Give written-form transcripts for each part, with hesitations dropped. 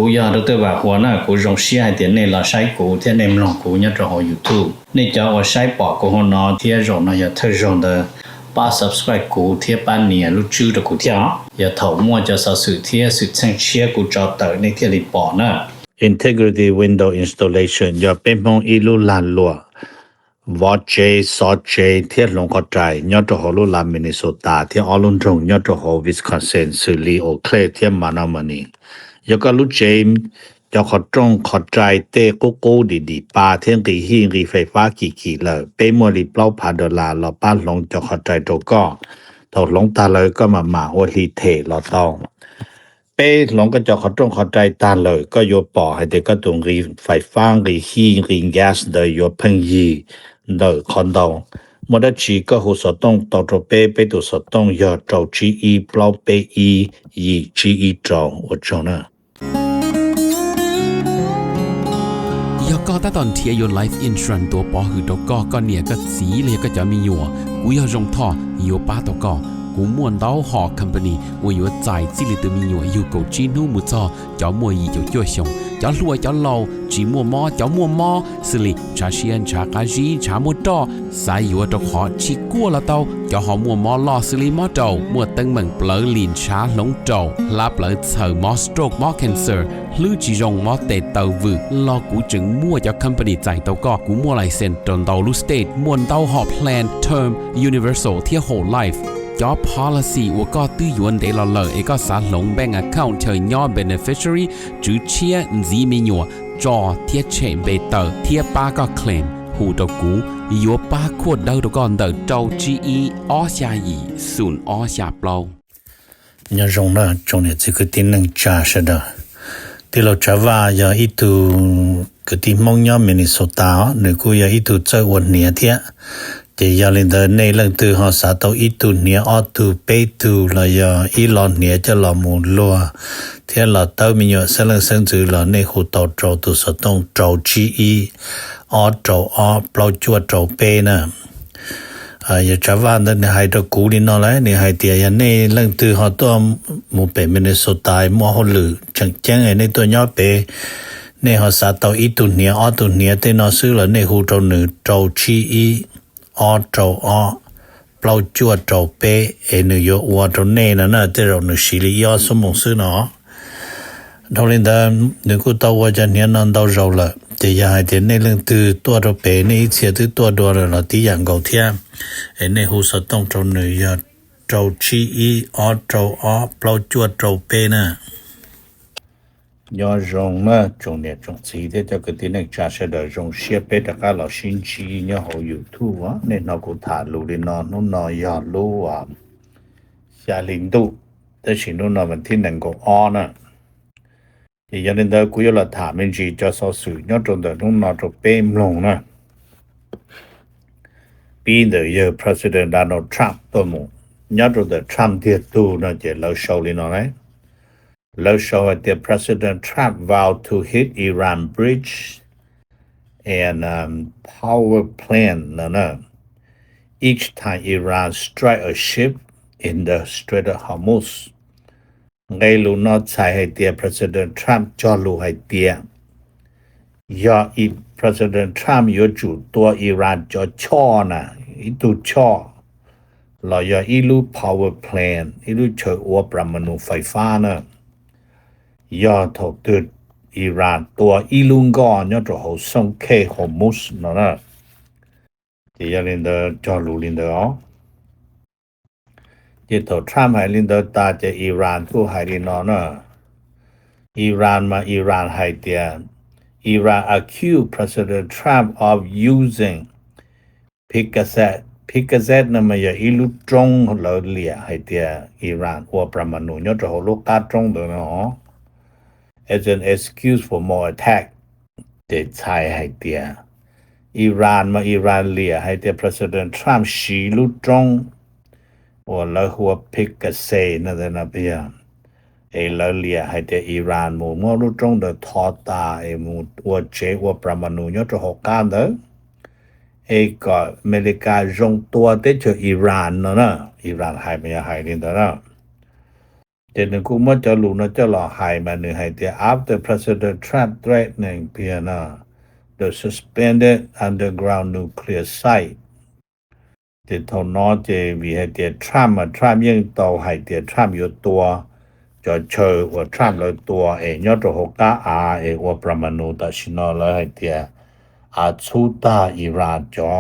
กูอยากรู้ตัวว่าหัวหน้ากูรงเสียเดี๋ยวนี้เราใช้กูที่ในลองกูเนี่ยจะหอ YouTube นี่จะว่าใช้ปอกกูหัวหน้าที่รงนะอย่าเธอรงเด้อป้า subscribe กูที่ป้าเนี่ยรู้ชื่อ的กูที่อย่าถอมั่วจะสสุที่สุดเชิงเชียกูจะเตอในที่รีปอนะ Integrity Window Installation อย่าเป็นมองอีลุลานลัววอเจซอเจเทียลงกอใจยอดหอลุลามินนิโซตาเทียออลุนตรงยอดหอวิสคอนซินสุลีโอเคลเทียมานามานียก็ลุเจมยอขอตรงขอใจเตโกโกดีๆปาเทียงกีหิงรีไฟฟ้ากี่เลยเปมวลีเปล่าพาดอลลาร์เราป้าลงจะขอใจโตก็ถอดลงตาเลยก็มาโอลีเทเราต้องเป้หลงก็จะขอตรงขอใจตาเลยก็โยปอให้เด็กก็ตรงรีไฟฟ้ารีหิงรีแก๊สเดยโยเพิ่งยีเดอคอนโดมดชีก็หูสต้องต่อตรเป้ไปตุสต้องยอดเจ้า GE เปล่าเปอียี GE เจ้าว่าเจ้านะยก็ตอนเทียย Life Insurance ตัวปอหือตก็เนี่ยก็สีเลยก็จะมีอยู่กูยรงท่อโยป้าตก็กูม่วนดาวหอ company 我有在这里的มีอยู่อยู่กับจีนูมุจอจะมัวอีจะจ่วยชงจะรวยจะเราจีมัวมอจะมัวมอสิลิชาเชียนชากาจีชามัวดอสายอยู่ตะขอชิกัวละเตาจะหอมัวมอลอสิลิมอเตามัวตึงเหมือนเปลือลินชาหลงเตาลาเปลือเสือมอสโตรกมอแคนเซอร์หรือจีรงมอเตเตาวืรอกูจึงมัวจะ company ใจเตาก็กูมัวไลเซนจนเตาลูสเตทมวนเตาหอ plan term universal เที่ย whole life job policy 我ก็ตื้อยวนเดลเลเอกสารลง bank account เธอย่อ beneficiary จื้อเชียซีมีหยัวจอเทียเชเบเตอร์เทียป้าก็เคลมหูตะกูยัวป้าขวดเดาตะก่อนเดาเจ้า GE อ้อชายีศูนย์อ้อชาเปล่าเนี่ยรงนะจงเนี่ย这个定能加是的ที่เราจะว่าอย่าอีตูก็ที่มองย่อมินนิโซตาหรือกูอย่าอีตูเจอวันเนี่ยเทียแต่ยาลินเดในเรื่องตัวหาสาตัวอีตูเนี่ยออตูเปตูละยาอีหลอนเนี่ยจะหลอมูลัวเทียละเต้ามีอยู่เสลังเซิงจือละในหูเต้าโจตุสต้องโจ GE ออโจออเปล่าจัวโจเปนะอย่าจะว่าในให้ตะกูนี่นอเลยในให้เตียในเรื่องตัวหาตัวหมู่เป็นมินนิโซตามัวหลือจังแจ้งในตัวย่อเปในหาสาตัวอีตูเนี่ยออตูเนี่ยเตนอซื้อละในหูโจหนึ่งโจ GEออโจออเปล่าจัวโจเปนโยวัวโจเน่นะนะแต่เราหนึ่งสิริยอสมองซื้อเนาะทอลินดาหนึ่งกูตัวจะเนี่ยนั่นดาวเราละแต่อย่าให้เดี๋ยวในเรื่องตัวโจเปในเสียตัวตัวเราที่อย่างเก่าเทียในหูสต้องโจหนึ่งยาโจGEออโจออเปล่าจัวโจเปนะยอรงนะจงเนี่ยจงสีเดี๋ยวก็ที่นึกจะเสด็จจงเชียเปตะกาเราชินชีเนี่ยเขาอยู่ทั่วในนกูถาลูดินอนนู่นนอยาลูชาลินดุแต่ชินุนมันที่หนึ่งก็อ้อนะยันเดินกูยละถามมันจีจะสอสื่อยอดจนเดินนู่นนอจะเป้มลงนะปีเดียว President Donald Trump ตัวมูยอดจนเดิน Trump เดียตูนะเจเราโชว์ลินอะไรเราโชว์that President Trump vowed to hit Iran bridge and power plant each time Iran strike a ship in the Strait of Hormuz ไงรู้นอใช้ให้เตีย President Trump จอรู้ให้เตียยออี President Trump ยอจุตัวอิหร่านจอช่อนะอีตุช่อเรายออีลู power plant อีลูเชออวปรมาณูไฟฟ้านะยอถกตืดอิหร่านตัวอีลุงก่อนยอจะเขาส่งเคฮอร์มุสนะที่ยาลินเดอจอลูลินเดอที่ตัวทรัมป์ให้ลินเดอตาจะอิหร่านผู้ให้ลินนะอิหร่านมาอิหร่านให้เตียอิหร่าน accused President Trump of using Picazet นั่นมันอย่าอีลุตรงเราเลียให้เตียอิหร่านหัวประมาณยอจะเขาลูกกาตรงตัวเนาะas an excuse for more attack แต่ใช้ให้เตียอิหร่านมาอิหร่านเลียให้เตีย President Trump ชีลุตรงว่าแล้วหัวพิกเซนั่นนะเปียแล้วเลียให้เตียอิหร่านมูมัวลุตรงเดทอตามูว่าเจว่าประมาณยอจะหกการเด้อก็อเมริกาจงตัวเตจอิหร่านนะอิหร่านให้ไม่ให้นี่นะ แต่นึกูมาจะรู้นะจะหล่อหายมา1ให้แต่ after President Trump threatening PNR the suspended underground nuclear site แต่ทอนอเจวีให้แต่ Trump มา Trump ยังต่อให้แต่ Trump อยู่ตัวจะเชื่อว่า Trump เลยตัวยอดหกาว่าประมาณนูตัดสินเลยให้แต่ชูตาอิหร่านจอ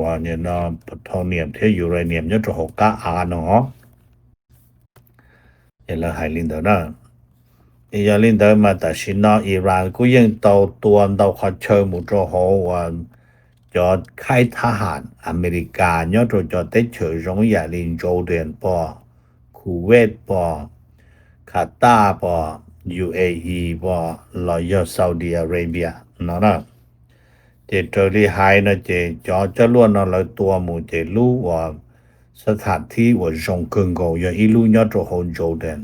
ว่าเนี่ยนะพลโทเนียมที่ยูเรเนียมยอดหกาเนาะแล้วให้ลินเดอร์นะยาลินเดอร์มาตัดสินอิหร่านก็ยังตัวขอเชื่อมุจโหว่าจอค่ายทหารอเมริกายอดจอได้เชื่อรงอย่าลินโจเดนปอคูเวตปอคาตาปอ UAE ปอลอยซาอุดิอาระเบียเนาะเจเจอรีไฮนะเจจอจะล้วนเลยตัวหมู่เจรู้ว่าสถานที่ว่าจงกึ่งโกอย่าอีรู้ยอดโหโจเดน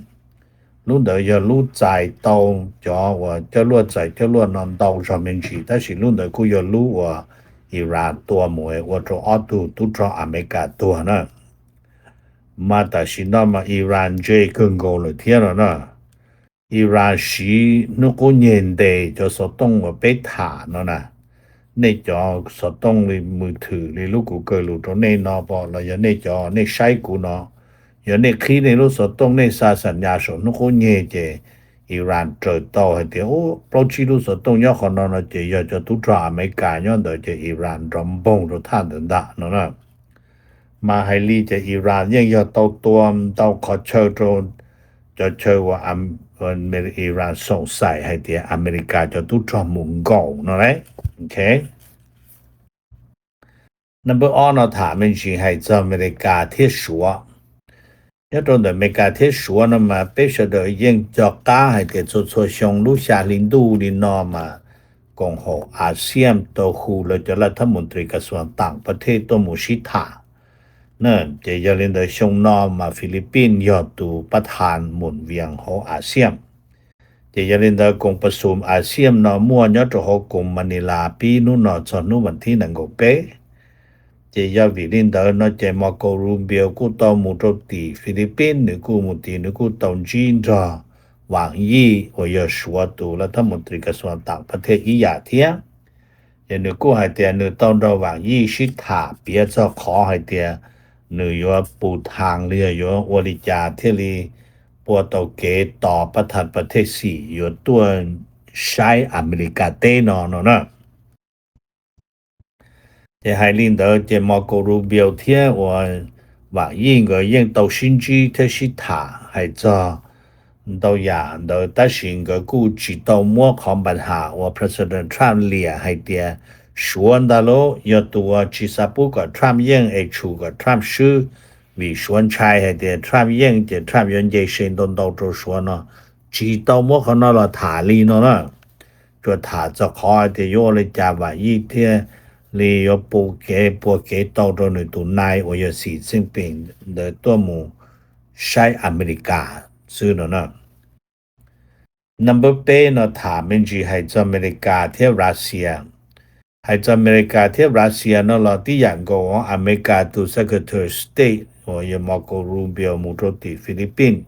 รู้เดี๋ยวรู้ใจตรงจอว่าจะล้วนใจจะล้วนนอนตรง上面去但是รู้เดี๋ยวกูอย่ารู้ว่าอิหร่านตัวหมวยว่าจะอดูตุจออเมริกาตัวนะมาแต่สินมาอิหร่านเจกึ่งโกเลยเทียนนะอิหร่านสีนุกูเย็นเดจะสต้องว่าไปถานะในจอสต้องในมือถือในลูกกูเกิดลูกตัวในนอปอแล้วอย่าในจอในใช้กูเนาะอย่าในคีในลูกสต้องในซาสัญญาสนุกูเยเจอิหร่านเจอต่อให้เดียวโปรชิลูสต้องย่อขอนอนเจยจะตุตราอเมริกาย้อนเดเจอิหร่านรอมบงรท่านดะเนาะมาให้ลีเจอิหร่านยังย่อตัวขอเชิญโดนจะเชื่อว่าอิหร่านส่งใส่ให้เดียอเมริกาจะตุตรามุงกเนาะเลยโอเคNumber 1呢他们是还在อเมริกาที่ชัว要到อเมริกาที่ชัวนะมา必须得用作家ให้做上路下领导的เนาะมา共和อาเซียนตัวฮูแล้วจะรัฐมนตรีกระทรวงต่างประเทศตัวมุชิตานั่นจะยาลินเดชงเนาะมาฟิลิปปินส์ยอดตูประธานหมุนเวียงของอาเซียนจะยาลินเดกงประชุมอาเซียนเนาะมั่วยอดจะของกรุงมะนิลาปีนู้นเนาะจนนู้นวันที่1กเปจะยาวิลินเดเนาะจะมาโกรูเบียวกูตอมุตติฟิลิปปินส์นึกูมุตินึกูตองจีนจ้าหวังยี่ว่าจะชัวตูรัฐมนตรีกระทรวงต่างประเทศอีหยาเทียจะนึกูให้เตียนึต้องระหว่างยี่ชิตาเปียจะขอให้เตียนึยว่าปูทางเรืออยู่วริจาเทลีปวตเกต่อประธานประเทศ4อยู่ตัวใช้อเมริกาเตนอนนะจะให้ลินเดอจะมาโกรูเบียวเทียว่ายิ่งก็ยิ่ง到新居特西塔ให้จะ到呀到但是个估计到末看办下我 President Trump เลียให้เตียชวนดาโลยตัวจิสาปุก็ Trump ยิ่งชูก็ Trump ชื่อวิชวนชัยให้เตีย Trump ยิ่งจะ Trump ยังจะเชิญตรงๆชวนเนาะจี到末看到了塔里เนาะ就塔จะขอเตียโยเลยจาว่าอีเทียลียปูเกตอดนตุนายว่าจะสีซึ่งเป็นเดตัวหมู่ใช้อเมริกาซื้อเนาะ Number 8เนาะถามมันจีให้อเมริกาเที่ยวรัสเซียให้อเมริกาเที่ยวรัสเซียเนาะเราที่อย่างก็อเมริกาตัว Secretary State ว่าจะมาโกรูเบียวมุตติฟิลิปปินส์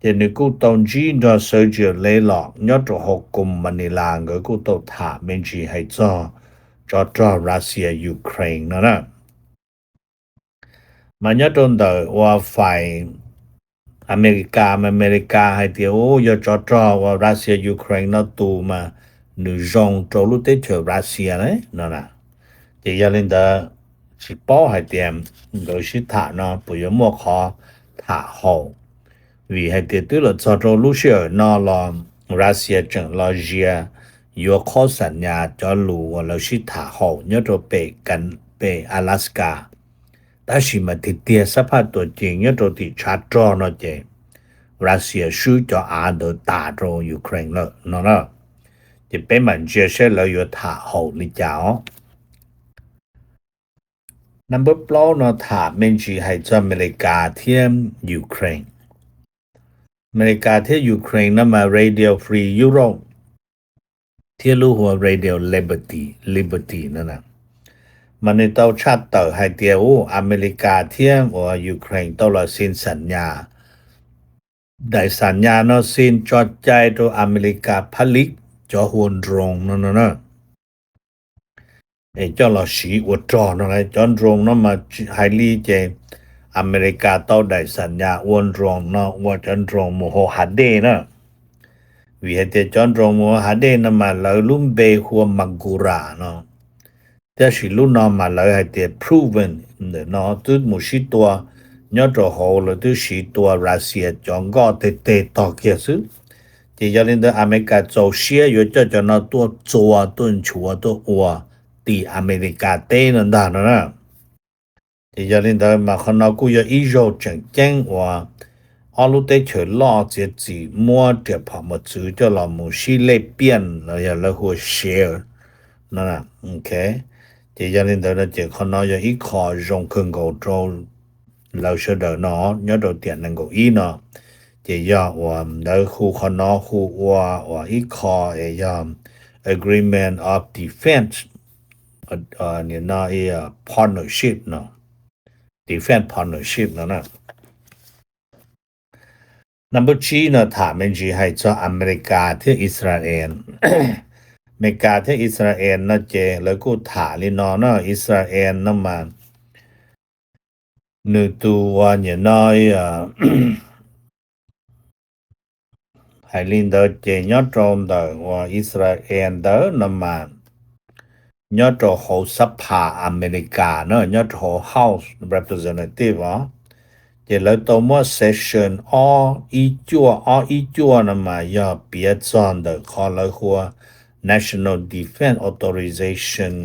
จะนึกูตองจีนจะเสือเจอเลยหลอกยอดจะหกกุมมะนิลาก็กูต้องถามมันจีให้จอรัสเซียยูเครนนะมันจะต้องได้ว่าฝ่ายอเมริกาให้เดียวอย่าจอว่ารัสเซียยูเครนนะตูมาหนึ่งจงโจลุเตเจอรัสเซียเลยนะจะยันได้สิป้อให้เดียมโดยสิถานะปุยมัวขอถาหอวิให้เดียตัวละจอลุเชียนะลอรัสเซียจังลอเจียอยู่ข้อสัญญาจะรู้ว่าเราสิถาหอยอดไปกันไป阿拉斯加但是嘛ที่เตียสภาพตัวจริงยอดที่ชัดจอเนาะเจรัสเซียสู้จะโดตาโรยูเครนแล้วเนาะจะเป็นมันเชื่อแล้วอยู่ถาหอนี่จ้าNumber 8เนาะถามมันจีให้อเมริกาเทียมยูเครนอเมริกาเทียยูเครนนะมา Radio Free Europe เที่รู้หัว Radio Liberty นั่นนะมันในเต้าชาติเต่าให้เตียวอเมริกาเที่ยมว่ายูเครนต้องรอสิ้นสัญญา ได้สัญญาเนาะสิ้นจอดใจตัวอเมริกาผลิตจอหวนตรงเนาะเจ้าเราสีอวดจอเนาะจอนตรงเนาะมาไฮลีเจอเมริกาต้องได้สัญญาอวนตรงเนาะว่าจอนตรงโมโหหัดเดเนาะวิเหตุจอนตรงโมโหหัดเดนะมาแล้วลุ่มเบหัวมักกุราเนาะแต่สิลุ่นเนาะมาแล้วให้เต proven เนาะตุดมุชิตัวยอดโหแล้วตุสิตัวรัสเซียจองก็เตต่อเกียซึที่ยาลินเดอเมริกาโจเชียอยู่จะเนาะตัวจัวต้นชัวตัวอัวที่อเมริกาเต้นั่นดานะที่ยาลินเดอมาขนากูยอีโจจังว่าอลุเตเฉลอเจจีมัวเดพอมาจือจะลอมูชิเลเปียนแล้วอย่าละหัวเชียร์นั่นน่ะโอเคที่ยาลินเดอจะขนาอีขอจงคึงโกโจเราเชื่อเดเนาะยอดเตียนนังโกอีเนาะจะยอว่าแล้วคู่ขนาคู่ว่าอีขอยอม agreement of defenseเนี่ยนะpartnership เนาะ defense partnership เนาะnumber 3เนาะถามมันจีให้เจ้าอเมริกาที่อิสราเอล อเมริกาที่อิสราเอลนะเจแล้วก็ถามลิเนาะอิสราเอลนะมานึตัวเนี่ยน้อยให้ลินเดอเจยอดตรงเดอว่าอิสราเอลเดอนะมายอดโหสภาอเมริกาเนาะยอดโห House Representative เจแล้วตัวมัว session อีจัวนะมายอเปียจอนเดอขอแล้วหัว National Defense Authorization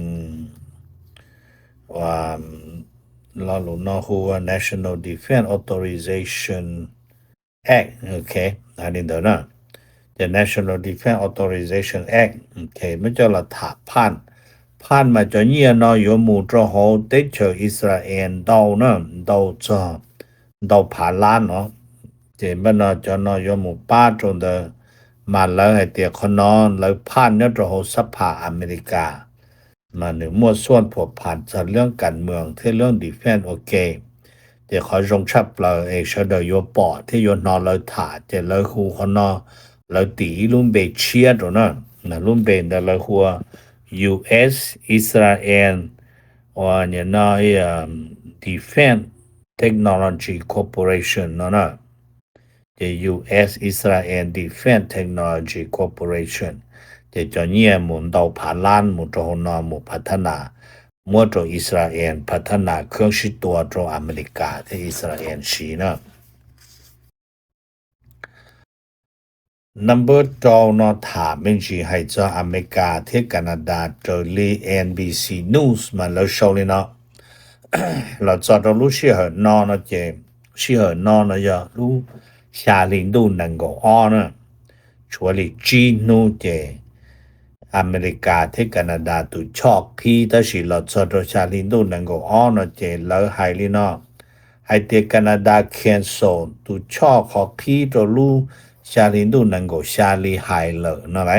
ว่าเรารู้เนาะหัว National Defense Authorization Act โอเคอันนี้เด้อนะ The National Defense Authorization Act โอเคมันจะละถาผ่านมาจะเนี่ยเนาะอยู่หมู่จะโหเตเชออิสราเอลดาวเนาะดาวผ่านล้านเนาะเจมันเนาะจะเนาะอยู่หมู่ป้าจงเดมาแล้วให้เตียคนนอนแล้วผ่านเนี่ยจะโหสภาอเมริกามาหนึ่งมั่วส่วนผัวพันจากเรื่องการเมืองที่เรื่องดีเฟนส์โอเคเดี๋ยวเขาจงชับเราเชเดออยู่ปอที่อยู่นอนแล้วถ่าเจแล้วคูคนนอนแล้วตีลุ่มเบเชียตเนาะนะลุ่มเบนแล้วหัวUS Israel or Defense Technology Corporation เนาะ the US Israel Defense Technology Corporation จะจะเนี่ยหมุนดาวผ่านล้านหมุนโจนอหมุพัฒนามัวโจอิสราเอลพัฒนาเครื่องชิดตัวโจอเมริกาที่อิสราเอลชีเนาะnumber 2เนาะถามเป็นจีให้เจ้าอเมริกาที่แคนาดาเจอลี NBC News มาแล้วโชว์เลยเนาะ เราจะต้องรู้ชื่อเหรอนอนเจชื่อเหรอนอนอย่ารู้ชาลินดูนังโกอ้อนะชัวร์ลีจีนูเจอเมริกาที่แคนาดาตุชอกพี่แต่สิเราจะต้องชาลินดูนังโกอ้อนะเจแล้วไฮลีเนาะให้ที่แคนาดาแคนเซิลตุชอกของพี่ตัวรู้ชาลินดูนังโกชาลีไฮเลอร์เนาะไร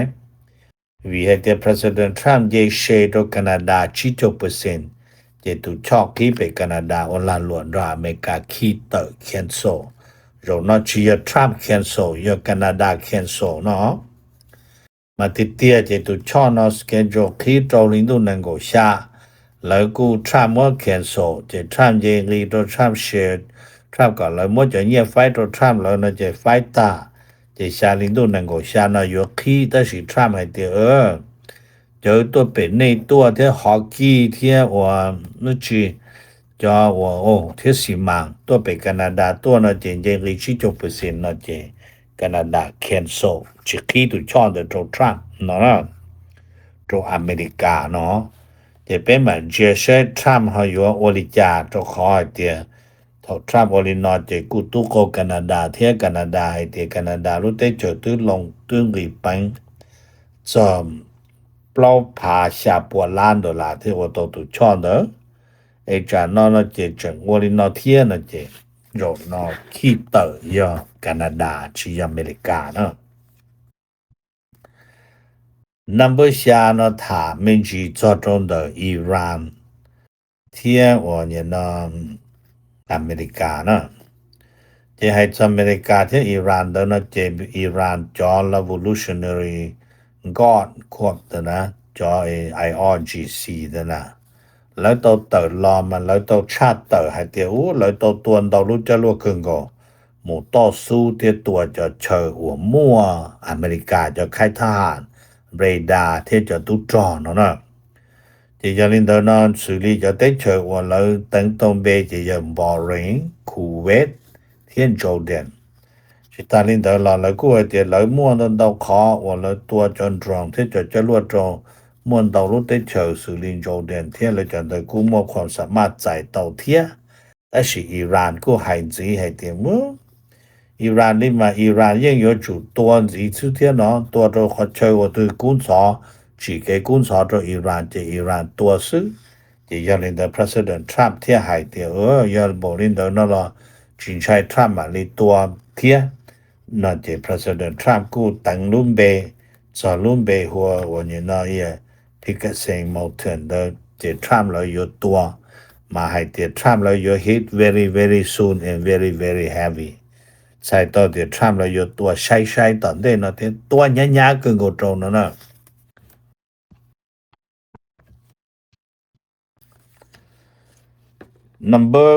วิเหตุ President Trump เยเชโดแคนาดา70%เจตุชอกที่ไปแคนาดาอลาลวนราอเมริกาคีเตอร์แคนเซิลเราเนาะชียทรัมป์แคนเซิลยแคนาดาแคนเซิลเนาะมาติเตียเจตุชอเนาะสเกจคีโตลินดูนังโกชาแล้วกูทรัมป์ว่าแคนเซิลเจทรัมป์เยรีโดทรัมป์เชดทรัมป์ก็เลยมั่วจะเนี่ยไฟต์โดทรัมป์แล้วนะเจไฟต์ตาเจชาลินดูนังโกชาเนาะอยู่คีแต่สิทรัมป์ให้เตียเจอตัวเป็นในตัวที่ฮอกกี้ที่ว่านึกจีจะว่าโอ้ที่สิมังตัวเป็นแคนาดาตัวน่ะเจนรี70%น่ะเจแคนาดาแคนเซิลจิคีตุชอนเดโดทรัมป์เนาะตัวอเมริกาเนาะจะเป็นเหมือนเจเซทรัมป์เฮาอยู่โอลิจาตัวขอให้เตียทรัมป์โอลินอเจกูตุโกแคนาดาเที่ยแคนาดาให้เตียแคนาดารู้ได้เจอตื้อลงตื้อรีปังจอมเปล่าพาชาปัวล้าน$ที่ว่าตัวตุชอนเด้อจานนอเจจังโอลินอเทียนะเจโรนอคีเตอร์ยอแคนาดาชีอเมริกาเนาะ number 3เนาะถามมิจีจอตรงเดออิหร่านเที่ยว่าเนี่ยเนาะอเมริกาเนาะเจ จะให้อเมริกาที่อิหร่านเดินเจอิหร่านจอ revolutionary guard ควบตัวนะจอ IRGC ตัวนะแล้วตัวเติร์รอมันแล้วตัวชาติเติร์ให้เตียวแล้วตัวตัวเรารู้จะรู้ขึ้นก็หมู่ต่อสู้เตียตัวจะเชิญหัวมั่วอเมริกาจะค่ายทหารเรดาร์ที่จะตุจอเนาะจะยังลินเดอร์นอนสุริจะได้เชิญหัวแล้วตั้งตรงเบจะยังบอริงคูเวตเทียนโจเดนสิตาลินเดอร์แล้วกูเตียแล้วมั่วตอนเราขอหัวแล้วตัวจนตรงที่จะรวดตรงมวน道路的潮สุรินโจเดนเทียเลยจันได้กูมอความสามารถใจเต่าเทียแต่สิอิหร่านกูให้จีให้เตียมูอิหร่านนี่มาอิหร่านยัง有主ตัวจีสุเทียเนาะตัวเราขอเชิญว่าตัวกุนสอchỉ cáiกุนสอตัวอิหร่านจะอิหร่านตัวซื้อจะยอลินเดอร์ President Trump เทียให้เตียยอลบอกลินเดอร์นั่นละจินชัย Trump มาลิตัวเทียนั่นจะ President Trump กูตั้งลุ่มเบสอนลุ่มเบหัววันนี้น่ะPicketing Mountain 的这 Trump 了有多嘛还这 Trump 了有 hit very very soon and very very heavy 才到这 Trump 了有多晒到的那这多年跟个州呢Number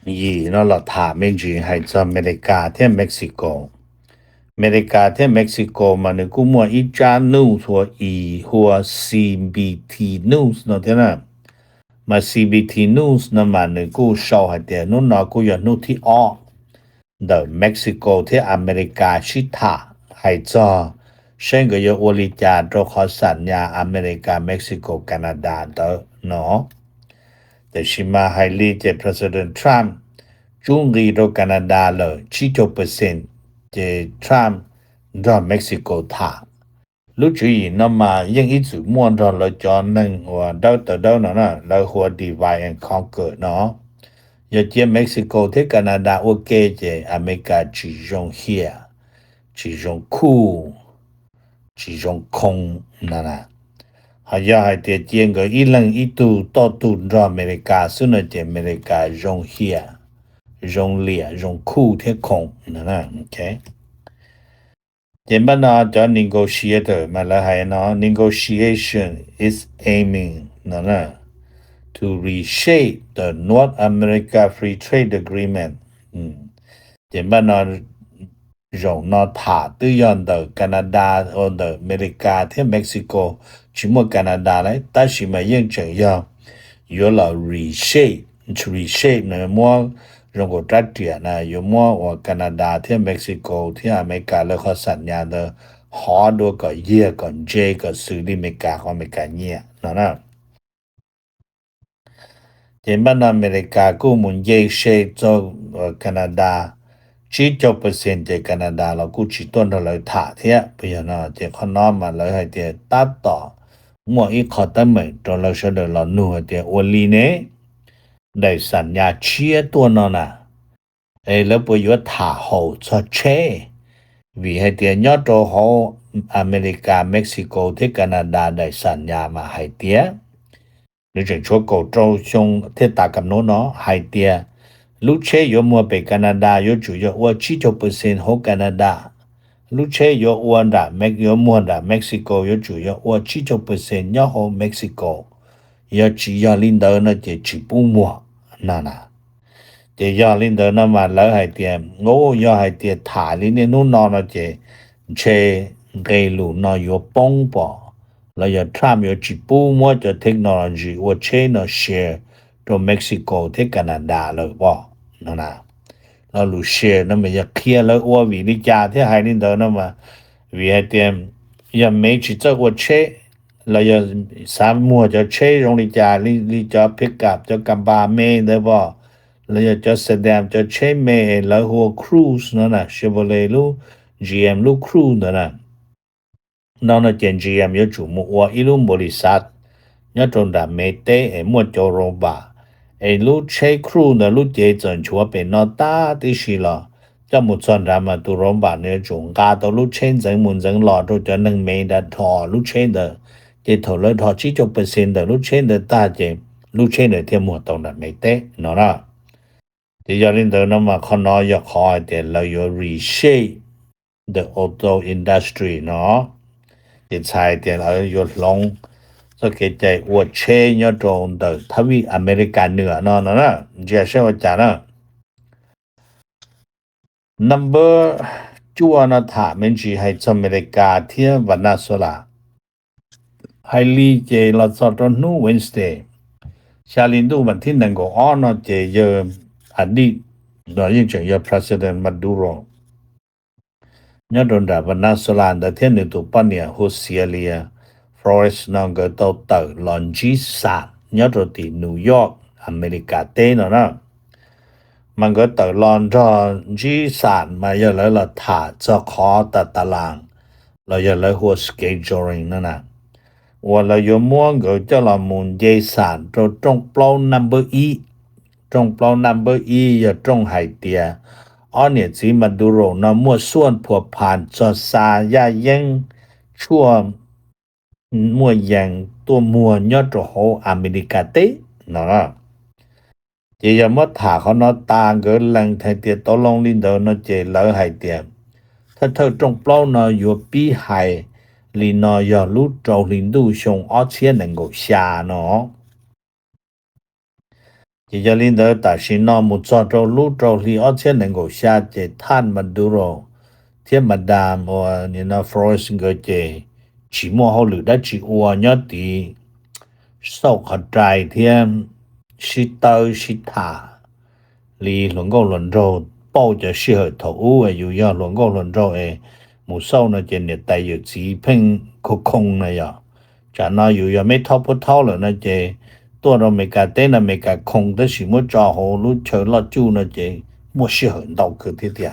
1那了他们就还在อเมริกาที่เม็กซิโกอเมริกาที่เม็กซิโกมันกูมัวอีจานูส或或 CBT News เนาะเท่านั้นมา CBT News นะมันกูชาวให้เดียวนู้นนะกูอยากนู้นที่ออก The Mexico ที่อเมริกาชิตาให้จอเช่นก็อยู่อลิจาโดขอสัญญาอเมริกาเม็กซิโกแคนาดาเด้อเนาะแต่ชิมาให้ลีเจ President Trump จุงรีโดแคนาดาเลย70%จะทรัมป์ดอเม็กซิโกทาลูกจุยนำมายังอีจุม่วนดอลจอนึงว่าดาวต่อดาวนะแล้วหัว divide and conquer เนาะอย่าเจเม็กซิโกที่แคนาดาโอเคเจอเมริกาจีจงเฮียจีจงคูจีจงคงนั่นน่ะหายาให้เตียเจียงก็อีหลังอีตูต่อตูดอเมริกาซึ่งเจอเมริกาจงเฮียจงเลียจงคู่ที่คงนั่นน่ะโอเคเจมบันนะจะ negotiator มาแล้วให้เนาะ negotiation is aiming นั่นน่ะ to reshape the North America Free Trade Agreement เจมบันนะจงนอถาตื้อยอนเดอแคนาดาโอเดออเมริกาที่เม็กซิโกชิมแคนาดาเลยแต่ชิมายังจะอยู่ละ reshape นะมัว中国这点呢，有么我加拿大、ที่เม็กซิโกที่อเมริกาแล้วเขาสัญญา的好多个year跟这个是的อเมริกาของอเมริกาเนี่ยนะเห็นบ้านอเมริกากูมุนเยเชจากแคนาดา70%จากแคนาดาเรากูชิต้นเลยถาเทียไปอย่างนั้นเจ้าข้างนอกมาเลยให้เดียตัดต่อมัวอีกขอตั้งเหมือนตอนเราเชื่อเดินเราหนูเดียวันลีเนี่ยได้สัญญาเชียตัวนั้นน่ะแล้วไปอยู่ถาโหชอเชวิให้เดียยอดโตโหอเมริกาเม็กซิโกที่แคนาดาได้สัญญามาให้เดียหรือจะช่วยกดโจชงที่ตากำโนเนาะให้เดียลูกเชยมัวไปแคนาดาอยู่จุยว่า70%ของแคนาดาลูกเชยวันดาเม็กยมัวดาเม็กซิโกอยู่จุยว่า70%ยอของเม็กซิโกยอจียอลินเดอร์น่ะจะจิปุมัวนั่นน่ะจะยอลินเดอร์น่ะมาแล้วให้เตียโง่ยอให้เตียถ่ายลิเนี่ยนู่นนอนน่ะจะเชเกลูนออยู่ป้องปอแล้วยอทรัมป์อยู่จิปุมัวจะเทคโนโลยีว่าเชน่ะแชร์ตัวเม็กซิโกที่แคนาดาเลยบ่นั่นน่ะแล้วลูแชร์นั่นมันจะเคลียร์แล้วว่าวิลิจาที่ให้ลินเดอร์น่ะมาวิให้เตียยังไม่จิจะว่าเชแล้วยังสามมัวจะเชยงลิจาลิจะพิกับจะกับบาเมได้บ่แล้วจะแสดงจะเชเมแล้วหัวครูซนั่นน่ะเชฟโรเลลู GM ลูครูนั่นน่ะนั่นน่ะเจน GM อยู่จุมัวอีลุบริษัทเนี่ยตรงดาเมเตมัวจอโรบาลูเชครูน่ะลูเจจันชัวเป็นนอตาที่สิล่ะจะมุจอนรามาตุรบาเนี่ยจงกาตลูเชนจังมุนจังหลอดจะนึงเมดทอลูเชนเดจะถอเลยถอ70%的ลูกเช่น的大姐ลูกเช่น的ที่มัวตรงนั้นไม่เตะเนาะ thì giờ đến đó mà con nói giờ khỏi thì là you reshape the auto industry nó thì sai thì là you long so cái chạy của chế nhớ trong the tháp vi America nữa nó giờ sẽ vào nó number chua nó thả mình chỉ hay cho America thì Venezuela hay li chế là cho trong nu Wednesday xa linh tu bản thiên năng của on nó chế giờ đi đó những chuyện giờ President Maduro nhớ đồn đã Venezuela đã thiên nữ tụ bản địa Hosielia Flores nó gỡ tàu tờ lòn chí sản nhớ rồi thì New York America tên nó mà gỡ tờ lòn cho chí sản mà giờ lại là thả cho khó tà làng là giờ lại hồ scheduling nó nè và là giờ muốn gỡ cho là muốn dây sản rồi trong plau number E giờ trong hải tìa ở nhà chỉ Maduro nó mua xuân phổ phản cho xa gia dân chua mua dạngตัวมัวยอดโหอเมริกาเตเนาะจะยามถาเขาเนาะตาเกินลังไทเตียตอลงลินเดเนาะเจเลอให้เตียถ้าเธอจงเปล่าเนาะอยู่ปีให้ลีเนาะอย่ารู้โจลินดูชงออเชียนังกชาเนาะจะยาลินเดตาชินเนาะมุจอโจรู้โจลีออเชียนังกชาเจท่านมาดูโรเทียมาดามว่านี่นะฟรอยซ์เกเจchỉ mua hậu lửa đã chỉ ua nhớ tí sau khả trai thêm sĩ tơ sĩ thả lý luận gâu luận rô bao giờ sĩ hợp thổ ưu dù do luận gâu luận rô mù sau nó trên nhiệt tay dù chỉ phênh khô không này à chả nói dù do mấy thao bố thao là nó chê tôi rồi mấy cả tên là mấy cả không tới sĩ mua trò hồ lúc chờ lo chú nó chê mua sĩ hợp đau cơ thiết thiệt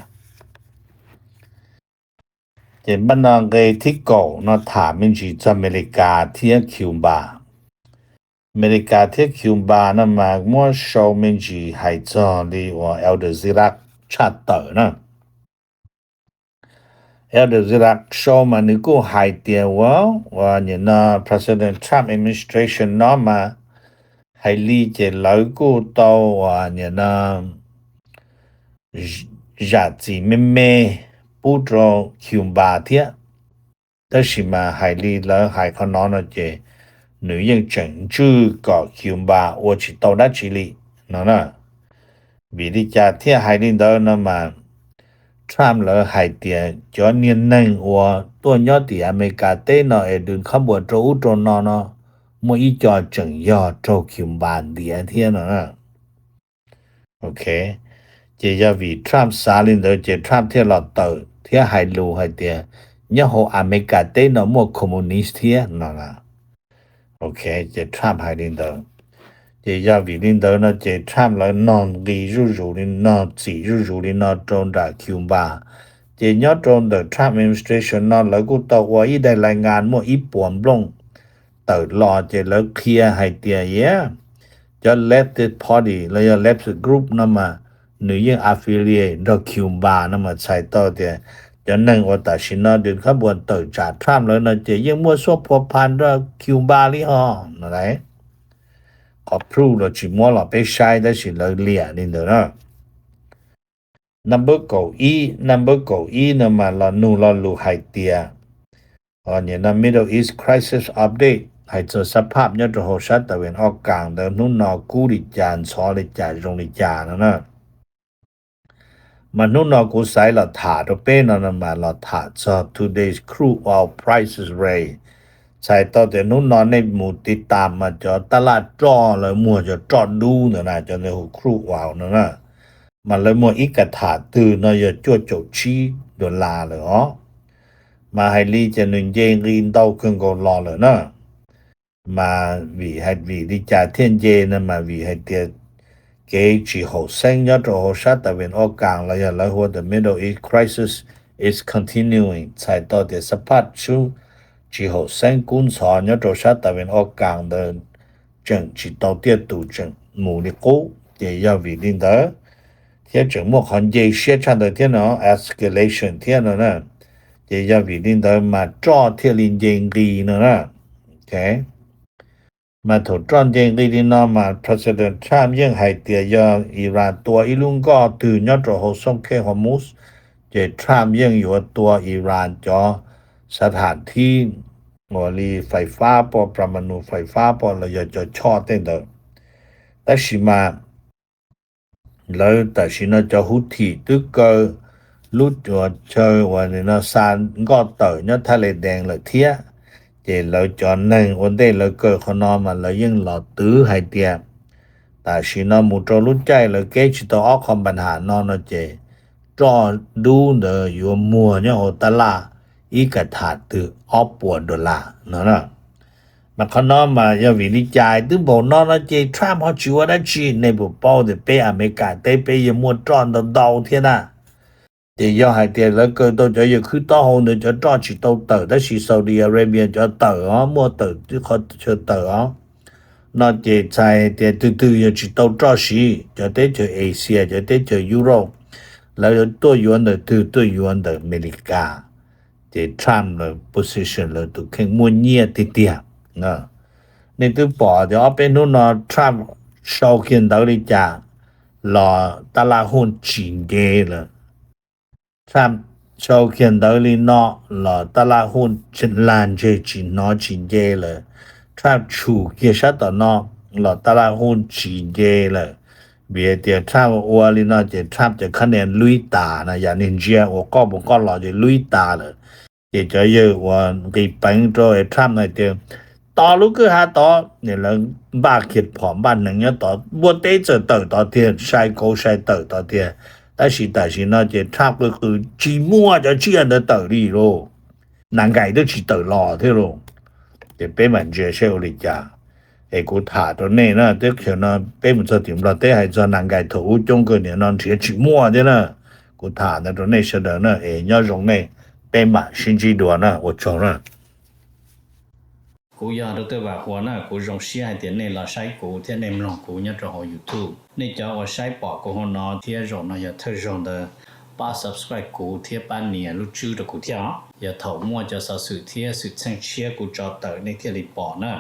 thì bên đó cái thiết cổ nó thả mình chỉ cho America thiết Cuba America thiết Cuba nó mà mua show mình chỉ hay cho đi vào El Dirac chat tờ nữa El Dirac show mà nếu có hay tiền quá và những President Trump administration nó mà hay li chế lối của tàu và những giá trị mê bút rô Cuba thiết đó là mà hải lý lỡ hải khó nói nó chế nữ dân chẳng chư có Cuba và chỉ tàu đã chỉ lý nó nè vì đi chả thiết hải lý đó nó mà Trump lỡ hải tiền cho niên năng và tôi nhớ thì America tế nó ở đường khám bộ trô trô nó mỗi ý cho chẳng do trô Cuba địa thiết nó nè ok chỉ do vì Trump xa lên đó chỉ Trump thiết lọt tờ thiết hải lù hải tiền nhớ hồ America tế nó mua communist thiết nó là ok chỉ Trump hải lên đó chỉ do vì lên đó nó chỉ Trump là non ghi rủ lên nó chỉ rủ lên nó trôn ra Cuba chỉ nhớ trôn the Trump administration nó là cũng tàu qua ý đại lại ngàn mua ít buồn lông tờ lò chỉ là kia hải tiền cho left party là do left group nó mà nữ dân affiliate do Cuba nó mà xài to thì cho nên ở tại xin nó đến các buồn tự trả Trump rồi nó chỉ dân mua số phổ pan do Cuba lý ho nó đấy có proof là chỉ mua là bé sai đó chỉ là lìa lên đó number cầu E nó mà là nụ là lù hải tìa ở những là Middle East Crisis Update hay cho sắp pháp nhớ cho hồ sát tại viện ốc càng đó nụ nó cú đi chàn xó đi chà rong đi chà nó nè mà nụ nó cú xảy là thả đó bên nó mà là thả cho today's crude oil prices rate sai to thì nụ nó nên mù tì tàm mà cho ta là cho là mua cho trọn đu nữa nè cho nên crude oil nữa nè mà lấy mua ít cả thả từ nó giờ cho chỗ chi $, nữa mà hay li cho nên dây riêng đâu cần còn lo nữa nè mà vì đi trả thiên dê nên mà vì hay tiền cái chỉ hậu sinh nhớ cho hồ sát tại viện ốc càng là giờ lấy hoa the Middle East crisis is continuing sai to thì sắp phát chú chỉ hậu sinh cũng xóa nhớ cho sát tại viện ốc càng的整chỉ đầu tiên tụ整mù đi cố để do vì linh đó thế整một hành dây xe chăn đời thế nó escalation thế nó nè để do vì linh đó mà cho thế linh dây đi nữa nè ok มาถูกจ้อนเจงดีดีนอมา President Trump ยังให้เตียยออิหร่านตัวอีลุงก็ตื่นยอดโหส่งเคฮอร์มุสเจ Trump ยังอยู่ตัวอิหร่านจอสถานที่หมอลีไฟฟ้าปอประมาณูไฟฟ้าปอเราจะชอเต้นเดอแต่สิมาแล้วแต่สินะจะหุทีตึกก็ลุดว่าเชยว่านี่นะซานก็เตอเนี่ยทะเลแดงเลยเทียเจเราจอนนึงวันได้เราเกิดขนอมาเรายังหลอดตื้อให้เตียแต่สินะมุตรุใจเราเกจิตออกคอมปัญหานอนเจจอดูเดออยู่มัวเนี่ยโอตลาอีกถาตือออปวดดอลลาร์เนาะมาขนอมาอย่าวินิจายตึบ่นอนเจทรัมป์เฮาจิว่าได้จีในบ่เป้าdeไปอเมริกาได้ไปยมัวจอนดาวเทียน่ะเจ要ให้เตียแล้วก็ตัวจะอยู่คือต้องเดจะจอจิตเตอได้สิซาอุดิอาระเบียจะเตอมัวเตอที่เขาจะเตอนอเจใจเตียตื้อๆอยู่จิตจอสิจะได้จะเอเชียจะได้จะยุโรปแล้วตัวอยู่อันตัวอยู่อันอเมริกาเจทรัมป์position แล้วตัวแข่งมัวเนียติเตียนะในตัวปอเดี๋ยวเป็นนู่นทรัมป์ชาวเขียนดาวลิจารอตลาดหุ้นจีนเกเลยทรัมป์ชาวเขียนดาวลินอรอตลาดหุ้นจีนลานเจจีนอจีนเกเลยทรัมป์ชูเกียชัดนอรอตลาดหุ้นจีนเกเลยเบียเดียทรัมป์ว่าลินอเจทรัมป์จะคะแนนลุยตานะอย่างนินเจียว่าก็บอกก็รอจะลุยตาเลยเจจะเยอะว่ากี่ปังโจไอ้ทรัมป์นะเดียวต่อลูกคือหาต่อเนี่ยแล้วบ้าคิดผอมบ้านหนึ่งเนี่ยต่อบ่ได้จะเติต่อเทียใช้โกใช้เติต่อเทีย但是呢这差不多寂寞就这样的道理咯难解都去道咯对咯这被มันเจเชลลิจาไอ้กูถาตัวนี้นะเด็กเขียนนะเป็นมันจะถึงเราได้ให้จะ难解ถู中国เนี่ยนอนเสีย寂寞的呢กูถานะตัวนี้是的呢哎要容呢被嘛星期多呢我承认กูอยากรู้ตัวว่าหัวหน้ากูรงเสียเดียนในเราใช้กูที่ในมลองกูเนี่ยจะหอ YouTube ในจอว่าใช้ปอกกูหัวนอที่รงนะอย่าเธอรงเดอป้า subscribe กูที่ป้านเนี่ยรู้ชื่อ的กูที่อย่าเถ่ามั่วจะสะสุดที่สุดเชิงเชียกูจอเตอในที่รีปอนะ